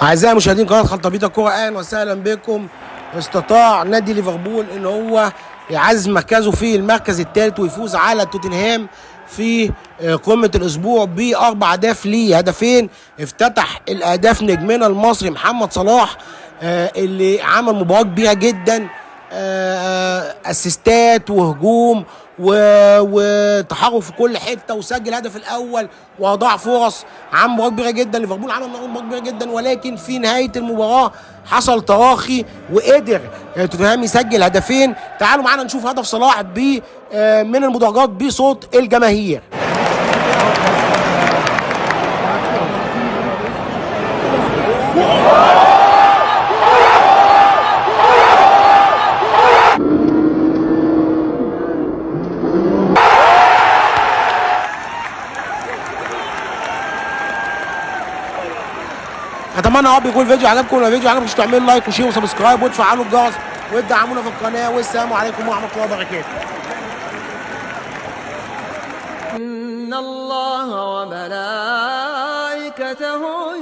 أعزائي مشاهدين قناة خلطبيطة الكورة، أهلا وسهلا بكم. استطاع نادي ليفربول إن هو يعزز مركزه في المركز الثالث ويفوز على توتنهام في قمة الأسبوع ب4 أهداف ليه. هدفين افتتح الأهداف نجمنا المصري محمد صلاح اللي عمل مباراة كبيرة جدا، اسيستات وهجوم وتحرك في كل حته، وسجل الهدف الاول واضاع فرص. عمل مباراه كبيره جدا، ليفربول عمل مباراه كبيره جدا، ولكن في نهايه المباراه حصل تراخي وقدر توتنهام يسجل هدفين. تعالوا معانا نشوف هدف صلاح من المدرجات بصوت الجماهير. اتمنى يا رب يكون الفيديو عجبكم. لو الفيديو عجبكم تعملوا لايك وشير وسبسكرايب وتفعلوا الجرس وتدعمونا في القناه، والسلام عليكم ورحمه الله وبركاته. إن الله وملائكته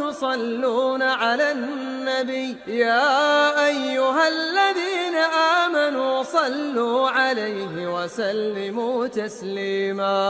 يصلون على النبي يا أيها الذين آمنوا صلوا عليه وسلموا تسليما.